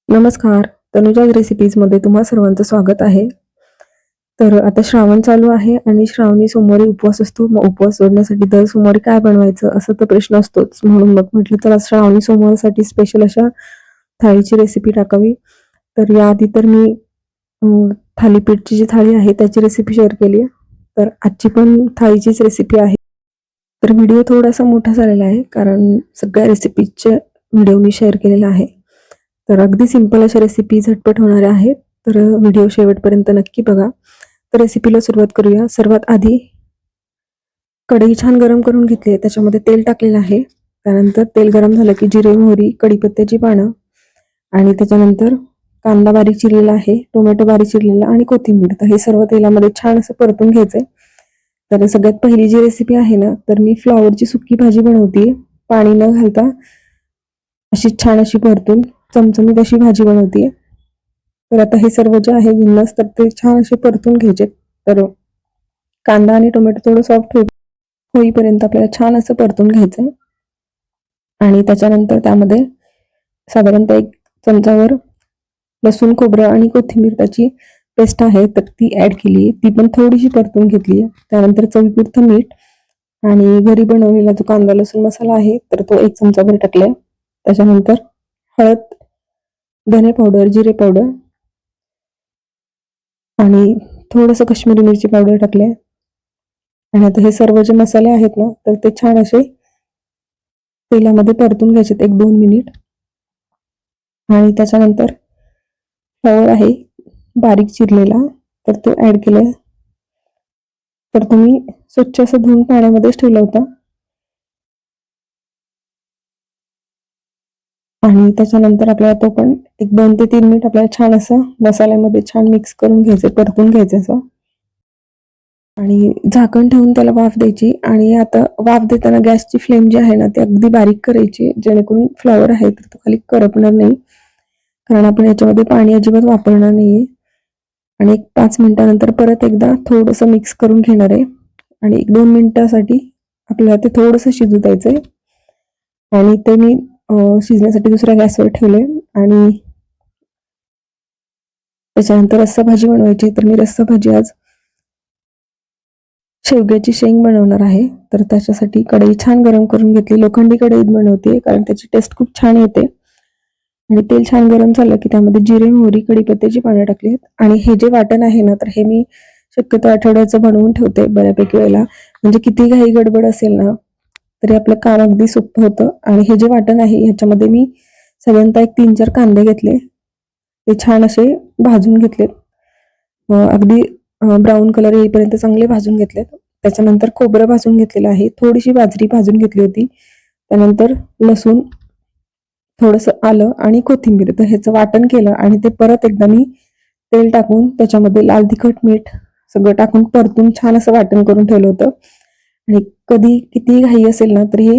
नमस्कार. तनुजाज रेसिपीजमध्ये तुम्हा सर्वांचं स्वागत आहे. तर आता श्रावण चालू आहे आणि श्रावणी सोमवारी उपवास असतो. मग उपवास सोडण्यासाठी दर सोमवारी काय बनवायचं असा तर प्रश्न असतोच. म्हणून मग म्हटलं तर आज श्रावणी सोमवारसाठी स्पेशल अशा थाळीची रेसिपी टाकावी. तर याआधी तर मी थालीपीठची जी थाळी आहे त्याची रेसिपी शेअर केली आहे. तर आजची पण थाळीचीच रेसिपी आहे. तर व्हिडिओ थोडासा मोठा झालेला आहे कारण सगळ्या रेसिपीजचे व्हिडिओ मी शेअर केलेला आहे. तर अगदी सिंपल अशा रेसिपी झटपट होणाऱ्या आहेत. तर व्हिडिओ शेवटपर्यंत नक्की बघा. तर रेसिपीला सुरुवात करूया. सर्वात आधी कढई छान गरम करून घेतली आहे. त्याच्यामध्ये तेल टाकलेलं आहे. त्यानंतर तेल गरम झालं की जिरे, मोहरी, कढीपत्त्याची पानं आणि त्याच्यानंतर कांदा बारीक चिरलेला आहे, टोमॅटो बारीक चिरलेला आणि कोथिंबीर. तर हे सर्व तेलामध्ये छान असं परतून घ्यायचंय. तर सगळ्यात पहिली जी रेसिपी आहे ना, तर मी फ्लॉवरची सुकी भाजी बनवते. पाणी न घालता अशी छान अशी परतून चमचमीत अशी भाजी बनवते. तर आता हे सर्व जे आहे जिन्नस तर ते छान असे परतून घ्यायचे. तर कांदा आणि टोमॅटो थोडं सॉफ्ट होईपर्यंत आपल्याला छान असं परतून घ्यायचंय. आणि त्याच्यानंतर त्यामध्ये साधारणतः 1 चमचावर लसूण, खोबरं आणि कोथिंबीर त्याची पेस्ट आहे तर ती ऍड केली. ती पण थोडीशी परतून घेतली. त्यानंतर चवीपुरतं मीठ आणि घरी बनवलेला जो कांदा लसूण मसाला आहे तर तो 1 चमचाभर टाकलाय. त्याच्यानंतर हळद, धने पावडर, जिरे पावडर आणि थोडंसं काश्मीरी मिरची पावडर टाकले. आणि आता हे सर्व जे मसाले आहेत ना तर ते छान असे तेलामध्ये परतून घ्यायचे 1-2 मिनिट. आणि त्याच्यानंतर फ्लॉवर आहे बारीक चिरलेला तर तो ऍड केलाय. तर तुम्ही स्वच्छ असं धुवून पाण्यामध्येच ठेवला होता. आणि त्याच्यानंतर आपल्याला तो पण 1-2 ते 3 मिनिट आपल्याला छान असं मसाल्यामध्ये छान मिक्स करून घ्यायचं, परतून घ्यायचं असं. आणि झाकण ठेवून त्याला वाफ द्यायची. आणि आता वाफ देताना गॅसची फ्लेम जी आहे ना ती अगदी बारीक करायची, जेणेकरून फ्लॉवर आहे तर तो खाली करपणार नाही. कारण आपण याच्यामध्ये पाणी अजिबात वापरणार नाहीये. आणि 5 मिनिटानंतर परत एकदा थोडंसं मिक्स करून घेणार आहे. आणि 1-2 मिनिटासाठी आपल्याला ते थोडंसं शिजू द्यायचंय. आणि ते मी शिजण्यासाठी दुसऱ्या गॅसवर ठेवले. आणि त्याच्यानंतर रस्सा भाजी बनवायची. तर मी रस्सा भाजी आज शेवग्याची शेंग बनवणार आहे. तर त्याच्यासाठी कढई छान गरम करून घेतली. लोखंडी कढईत बनवते कारण त्याची टेस्ट खूप छान येते. आणि तेल छान गरम झालं की त्यामध्ये जिरे, मोहरी, कढीपत्त्याची पानं टाकली. आणि हे जे वाटण आहे ना तर हे मी शक्यतो आठवड्याचं बनवून ठेवते बऱ्यापैकी वेळेला. म्हणजे किती घाई गडबड असेल ना तरी आपलं काम अगदी सोपं होतं. आणि हे जे वाटण आहे ह्याच्यामध्ये मी साधारणतः 3-4 कांदे घेतले. ते छान असे भाजून घेतलेत. अगदी ब्राऊन कलर येईपर्यंत चांगले भाजून घेतलेत. त्याच्यानंतर खोबरं भाजून घेतलेलं आहे. थोडीशी बाजरी भाजून घेतली होती. त्यानंतर लसूण, थोडंसं आलं आणि कोथिंबीर. तर ह्याचं वाटण केलं आणि ते परत एकदा मी तेल टाकून त्याच्यामध्ये लाल तिखट, मीठ सगळं टाकून परतून छान असं वाटण करून ठेवलं होतं. आणि कधी किती घाई असेल ना तर हे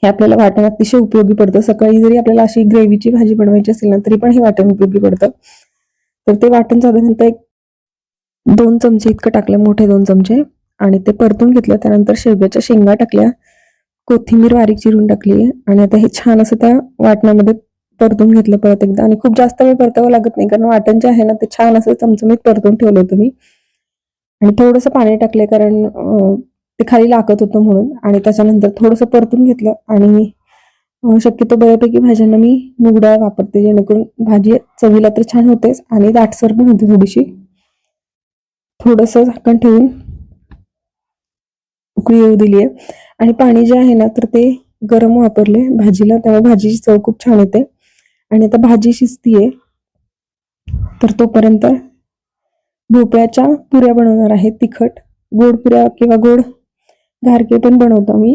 आपल्याला वाटण अतिशय उपयोगी पडतं. सकाळी जरी आपल्याला अशी ग्रेव्हीची भाजी बनवायची असेल ना तरी पण हे वाटण उपयोगी पडतं. तर ते वाटण साधारणतः 2 चमचे इतकं टाकलं, मोठे 2 चमचे. आणि ते परतून घेतलं. त्यानंतर शेवग्याच्या शेंगा टाकल्या, कोथिंबीर बारीक चिरून टाकली. आणि आता हे छान असं त्या वाटणामध्ये परतून घेतलं परत एकदा. आणि खूप जास्त वेळ परतावं लागत नाही कारण वाटण जे आहे ना ते छान असं चमचमीत परतून ठेवलं होतं मी. आणि थोडंसं पाणी टाकले कारण ते खाली लागत होतं म्हणून. आणि त्याच्यानंतर थोडंसं परतून घेतलं. आणि शक्यतो बऱ्यापैकी भाज्यांना मी मूग डाळ वापरते जेणेकरून भाजी चवीला तर छान होतेच आणि दाटसर पण होते थोडीशी. थोडंसं झाकण ठेवून उकळी येऊ दिली आहे. आणि पाणी जे आहे ना तर ते गरम वापरले भाजीला, त्यामुळे भाजीची चव खूप छान येते. आणि आता भाजी शिजतीये तर तोपर्यंत भोपळ्याच्या पुऱ्या बनवणार आहे. तिखट गोड पुऱ्या किंवा गोड घारके पण बनवतो मी,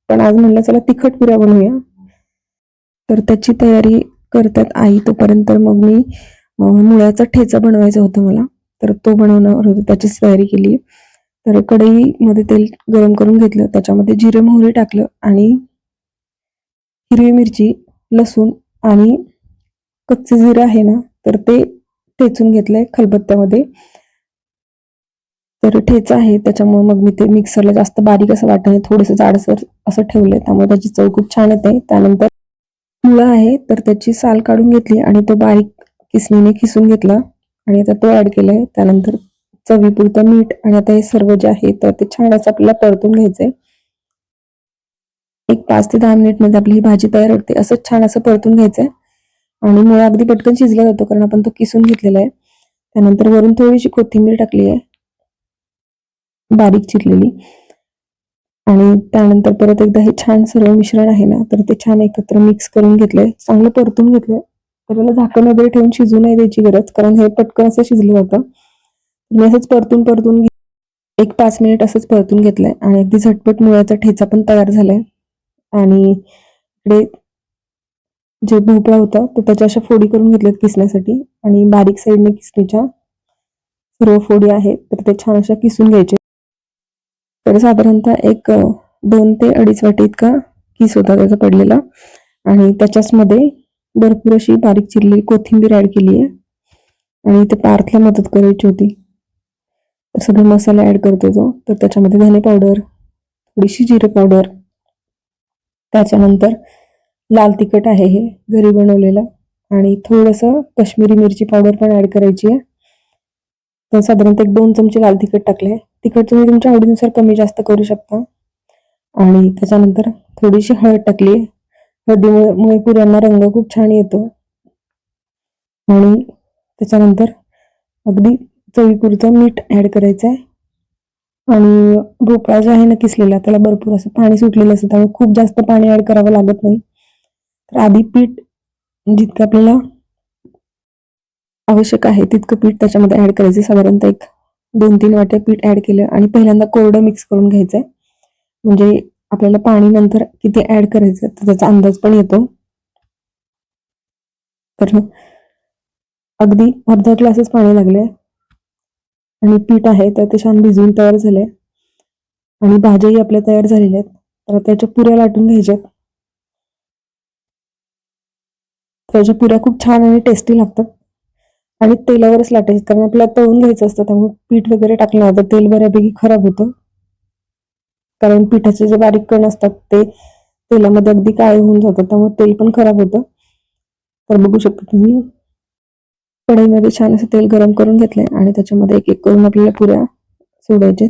पण आज म्हणलं चला तिखट पुऱ्या बनवूया. तर त्याची तयारी करतात आई. तोपर्यंत मग मी मुळ्याचा ठेचा बनवायचा होता मला, तर तो बनवणार होता, त्याचीच तयारी केली. तर कढईमध्ये तेल गरम करून घेतलं, त्याच्यामध्ये जिरे, मोहरी टाकलं आणि हिरवी मिरची, लसूण आणि कच्चे जिरे आहे ना तर ते ठेचून घेतलंय खलबत्त्यामध्ये. तर ठेचा आहे त्याच्यामुळे मग मी ते मिक्सरला जास्त बारीक असं वाटण थोडंसं जाडसर असं ठेवलंय, त्यामुळे त्याची चव खूप छान येते. त्यानंतर मुळा आहे तर त्याची साल काढून घेतली आणि तो बारीक किसणीने खिसून घेतला आणि आता तो ऍड केलाय. त्यानंतर चवीपुरतं मीठ आणि आता हे सर्व जे आहे तर ते छान असं आपल्याला परतून घ्यायचंय. एक 5 ते 10 मिनिट मध्ये आपली ही भाजी तयार होते. असं छान असं परतून घ्यायचंय आणि मुळा अगदी पटकन शिजला जातो कारण आपण तो किसून घेतलेला आहे. त्यानंतर वरून थोडीशी कोथिंबीर टाकली आहे बारीक चिरलेली आणि त्यानंतर परत एकदा हे छान सर्व मिश्रण आहे ना तर ते छान एकत्र मिक्स करून घेतलंय, चांगलं परतून घेतलंय. तर याला झाकण वगैरे ठेवून शिजू नाही द्यायची गरज कारण हे पटकन असं शिजलं जातं. मी असंच परतून परतून एक 5 मिनिट असंच परतून घेतलंय आणि अगदी झटपट मुळ्याचा ठेचा पण तयार झालाय. आणि इकडे जे भोपळा होता तर त्याच्या अशा फोडी करून घेतल्यात किसण्यासाठी आणि बारीक साईडने किसणीच्या सर्व फोडी आहेत तर ते छान अशा किसून घ्यायचे. तर साधारणतः एक 2 ते 2.5 वाटी इतका किस होता त्याचा पडलेला आणि त्याच्याच मध्ये भरपूर अशी बारीक चिरलेली कोथिंबीर ऍड केली आहे आणि ते पार्थला मदत करायची होती. तर सगळे मसाले ऍड करतो तो. तर त्याच्यामध्ये धने पावडर, थोडीशी जिरे पावडर, त्याच्यानंतर लाल तिखट आहे हे घरी बनवलेलं आणि थोडंसं काश्मीरी मिरची पावडर पण ऍड करायची आहे. तर साधारणतः एक 2 चमचे लाल तिखट टाकले. तिखट तुम्ही तुमच्या आवडीनुसार कमी जास्त करू शकता. आणि त्याच्यानंतर थोडीशी हळद टाकली. हळदीमुळे पुऱ्यांना रंग खूप छान येतो. आणि त्याच्यानंतर अगदी चवीपुरतं मीठ ऍड करायचं आहे. आणि भोपळा जो आहे ना किसलेला त्याला भरपूर असं पाणी सुटलेलं असतं त्यामुळे खूप जास्त पाणी ऍड करावं लागत नाही. तर आधी पीठ जितकं आपल्याला आवश्यक आहे तितकं पीठ त्याच्यामध्ये ऍड करायचं. साधारणतः एक 2-3 वाट्या पीठ ऍड केलं आणि पहिल्यांदा कोरडं मिक्स करून घ्यायचंय म्हणजे आपल्याला पाणी नंतर किती ऍड करायचं तर त्याचा अंदाज पण येतो. तर अगदी अर्धा ग्लासच पाणी लागले आणि पीठ आहे तर ते छान भिजवून तयार झाले आणि भाज्याही आपल्या तयार झालेल्या आहेत. तर त्याच्या पुऱ्या लाटून घ्यायच्यात. त्याच्या पुऱ्या खूप छान आणि टेस्टी लागतात आणि तेलावरच लाटायचे कारण आपल्याला तळून घ्यायचं असतं त्यामुळे पीठ वगैरे टाकलं तर तेल बऱ्यापैकी खराब होतं कारण पिठाचे जे बारीक कण असतात ते तेलामध्ये अगदी काळे होऊन जातात त्यामुळे तेल पण खराब होतं. तर बघू शकता तुम्ही कढईमध्ये छान असं तेल गरम करून घेतलंय आणि त्याच्यामध्ये एक एक करून आपल्याला पुऱ्या सोडायचे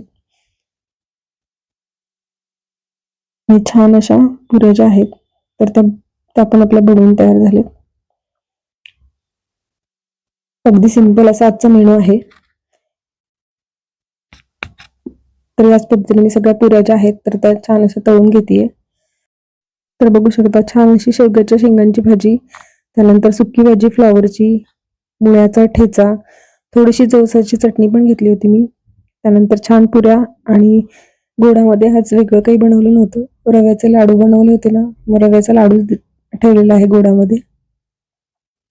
आणि छान अशा पुऱ्या ज्या आहेत तर त्या पण आपल्या बनवून तयार झाल्या. अगदी सिंपल असा आजचा मेनू आहे. तर याच पद्धतीने मी सगळ्या पुऱ्या ज्या आहेत तर त्या छान अशा तळून घेतेय. तर बघू शकता छान अशी शेवग्याच्या शेंगांची भाजी, त्यानंतर सुकी भाजी फ्लॉवरची, मुळ्याचा ठेचा, थोडीशी जवसाची चटणी पण घेतली होती मी. त्यानंतर छान पुऱ्या आणि गोडामध्ये आज वेगळं काही बनवलं नव्हतं. रव्याचे लाडू बनवले होते ना, मग रव्याचा लाडू ठेवलेला आहे गोडामध्ये.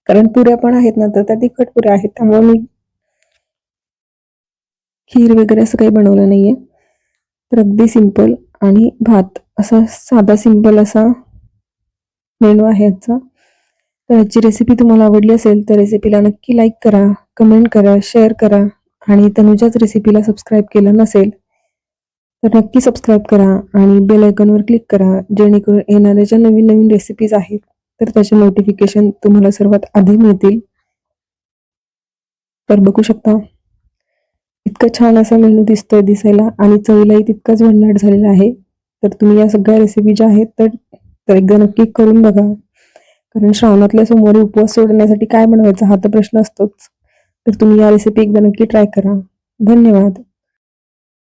कारण पुऱ्या पण आहेत ना तर त्या तिखट पुऱ्या आहेत त्यामुळे मी खीर वगैरे असं काही बनवलं नाहीये. तर अगदी सिंपल आणि भात असा साधा सिंपल असा मेनू आहे आजचा. तर आजची रेसिपी तुम्हाला आवडली असेल तर रेसिपीला नक्की लाईक करा, कमेंट करा, शेअर करा आणि तनुजाच रेसिपीला सबस्क्राईब केलं नसेल तर नक्की सबस्क्राईब करा आणि बेल आयकॉनवर क्लिक करा जेणेकरून येणाऱ्या ज्या नवीन नवीन रेसिपीज आहेत तर त्याचे नोटिफिकेशन तुम्हाला सर्वात आधी मिळतील. तर बघू शकता इतकं छान असा मेनू दिसतोय दिसायला आणि चवीलाही तितकाच भन्नाट झालेला आहे. तर तुम्ही या सगळ्या रेसिपी ज्या आहेत तर एकदा नक्की करून बघा कारण श्रावणातल्या सोमवारी उपवास सोडण्यासाठी काय बनवायचा हा तर प्रश्न असतोच. तर तुम्ही या रेसिपी एकदा नक्की ट्राय करा. धन्यवाद.